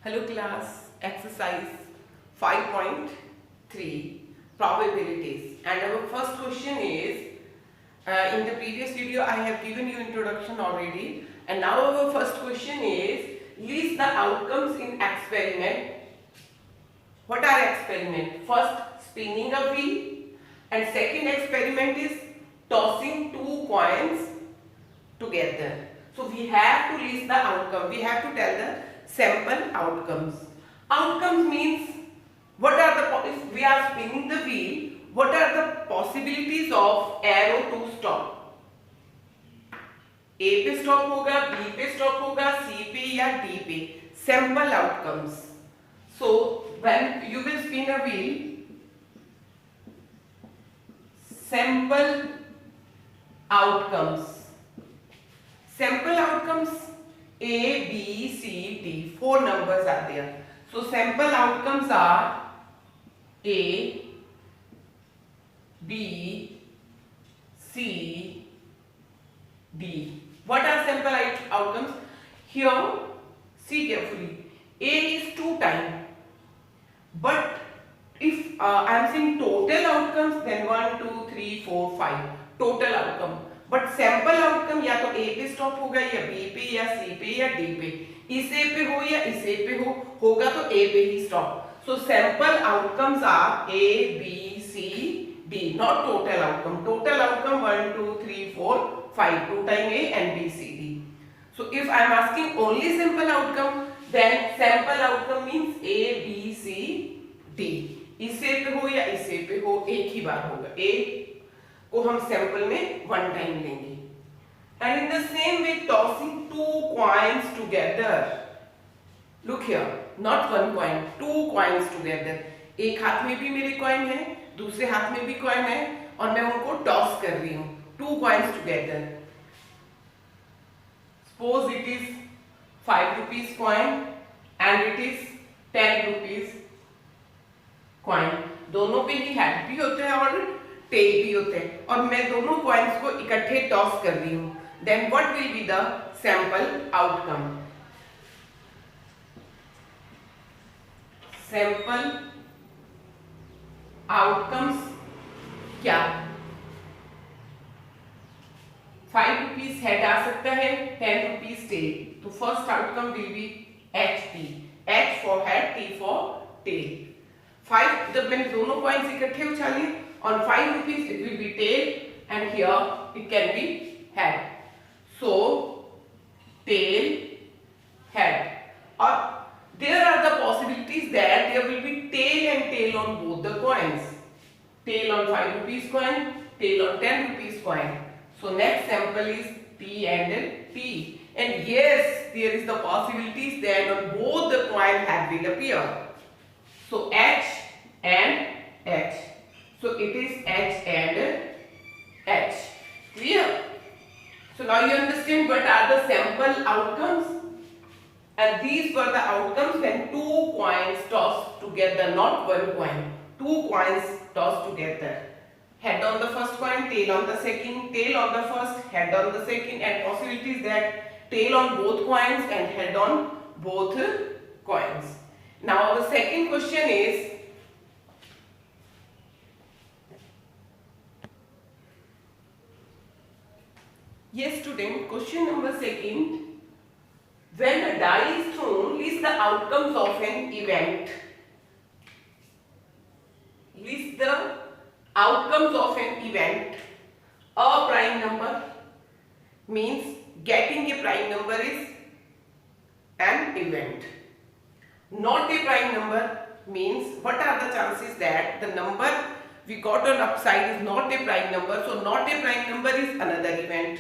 Hello class, exercise 5.3 probabilities, and our first question is in the previous video I have given you introduction already, and now our first question is list the outcomes in experiment. What are experiment? First, spinning a wheel, and second experiment is tossing two coins together. So we have to list the outcome. We have to tell the sample outcomes. Outcomes means what are the, if we are spinning the wheel, what are the possibilities of arrow to stop? A पे stop होगा, B पे stop होगा, C पे या D पे. Sample outcomes. So when you will spin a wheel, sample outcomes. Sample outcomes A, B, C, D. Four numbers are there. So sample outcomes are A, B, C, D. What are sample outcomes? Here, see carefully. A is 2 times. But if I am saying total outcomes, then 1, 2, 3, 4, 5. Total outcome. But sample outcome या तो a पे stop होगा या B पे या सी पे या D पे, इसे पे हो या इसे पे होगा तो ए पे ही stop. So sample outcomes are a b c d, not total outcome. Total outcome 1 2 3 4 5, 2 time a and b c d. So if I am asking only sample outcome, then sample outcome means a b c d. इसे पे हो या इसे पे हो, एक ही बार होगा. ए को हम सैंपल में 1 टाइम लेंगे. And in the same way tossing 2 coins together. Look here, not 1 coin, 2 coins together. एक हाथ में भी मेरे कॉइन है, दूसरे हाथ में भी कॉइन है, और मैं उनको टॉस कर रही हूं. 2 coins together. Suppose it is 5 rupees coin and it is 10 rupees coin. दोनों पे ही हेड भी होते हैं और टेल भी होते हैं, और मैं दोनों कॉइन्स को इकट्ठे टॉस कर रही हूं. Then what will be the sample outcome? Sample outcomes क्या? 5 रुपीज हेड आ सकता है, 10 रुपीज टेल. तो first outcome will be H T. H for head, T for tail. 5, जब मैंने दोनों कॉइन्स इकट्ठे उछाले, on 5 rupees it will be tail and here it can be head. So tail, head. Or there are the possibilities that there will be tail and tail on both the coins. Tail on 5 rupees coin, tail on 10 rupees coin. So next sample is T and T. And yes, there is the possibilities that on both the coin head will appear. So H and H. So it is H and H. Clear? So now you understand what are the sample outcomes, and these were the outcomes when 2 coins tossed together, not 1 coin. 2 coins tossed together. Head on the first coin, tail on the second, tail on the first, head on the second, and possibilities that tail on both coins and head on both coins. Now the second question is, yes student, question number second. When a die is thrown, list the outcomes of an event. List the outcomes of an event. A prime number means getting a prime number is an event. Not a prime number means what are the chances that the number we got on upside is not a prime number. So not a prime number is another event.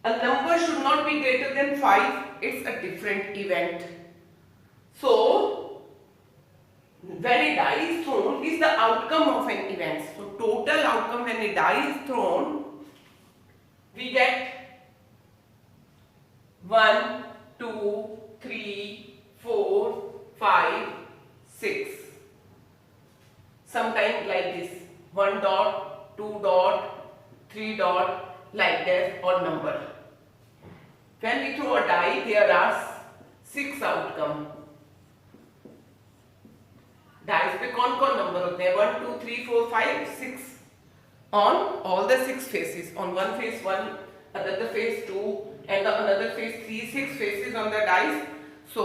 A number should not be greater than 5. It's a different event. So when a die is thrown is the outcome of an event. So total outcome when a die is thrown, we get 1, 2, 3, 4, 5, 6. Sometime like this, 1 dot, 2 dot, 3 dot, like that, or number. When we throw a die, there are 6 outcome. Dice पे कौन कौन number होते हैं? 1 2 3 4 5 6 on all the 6 faces. On one face 1, another face 2, and the another face 3. 6 faces on the dice, so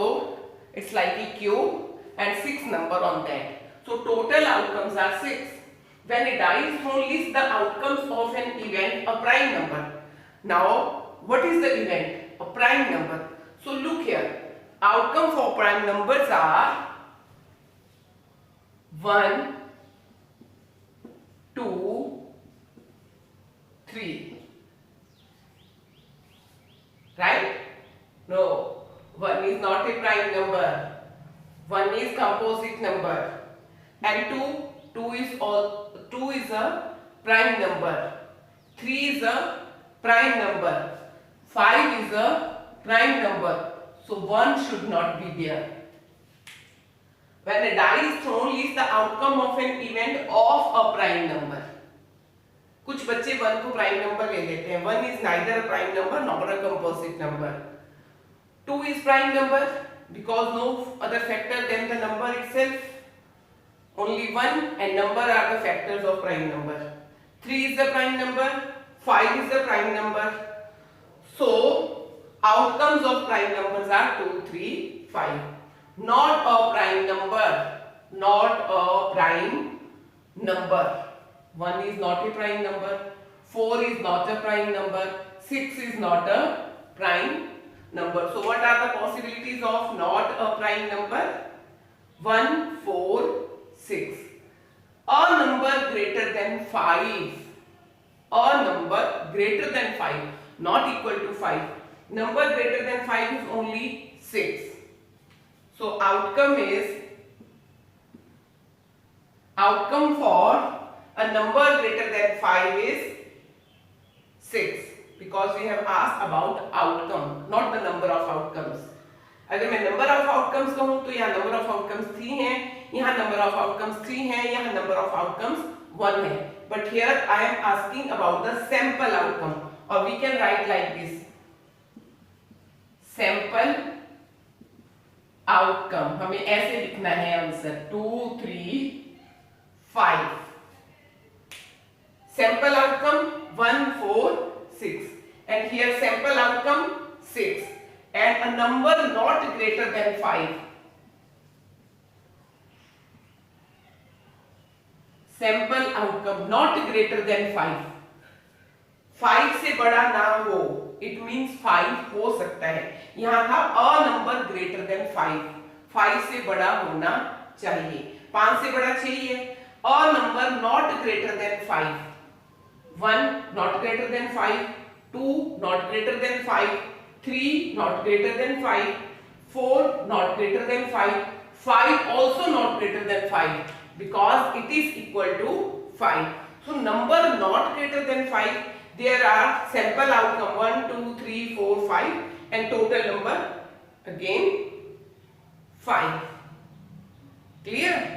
it's like a cube and 6 number on that. So total outcomes are 6. When a die is thrown, list the outcomes of an event, a prime number. Now what is the event? A prime number. So look here, outcome for prime numbers are 1 2 3, right? No, 1 is not a prime number. 1 is composite number, and 2 is a prime number. 3 is a prime number. 5 is a prime number. So 1 should not be there. When a die is thrown, list the outcome of an event of a prime number. कुछ बच्चे 1 को prime number ले लेते हैं। 1 is neither a prime number nor a composite number. 2 is prime number because no other factor than the number itself. Only 1 and number are the factors of prime number. 3 is the prime number. 5 is the prime number. So outcomes of prime numbers are 2, 3, 5. Not a prime number. Not a prime number. 1 is not a prime number, 4 is not a prime number, 6 is not a prime number. So what are the possibilities of not a prime number? 1, 4, 6. A number greater than 5. A number greater than 5, not equal to 5. Number greater than 5 is only 6. So outcome for a number greater than 5 is 6, because we have asked about outcome, not the number of outcomes. अगर मैं number of outcomes कहूँ तो यहाँ number of outcomes 3 हैं, यहाँ number of outcomes 3 हैं, यहाँ number of outcomes 1 है. But here I am asking about the sample outcome, or we can write like this: sample outcome. हमें ऐसे लिखना है answer 2, 3, 5. Sample outcome 1, 4, 6, and here sample outcome 6, and a number not greater than 5. Sample outcome not greater than 5. 5 से बड़ा ना हो, it means 5 हो सकता है. यहाँ था a number greater than 5. 5 से बड़ा होना चाहिए. 5 से बड़ा चाहिए. A number not greater than 5. 1 not greater than 5, 2 not greater than 5, 3 not greater than 5, 4 not greater than 5, 5 also not greater than 5, because it is equal to 5. So number not greater than 5, there are sample outcome 1, 2, 3, 4, 5, and total number again 5. Clear?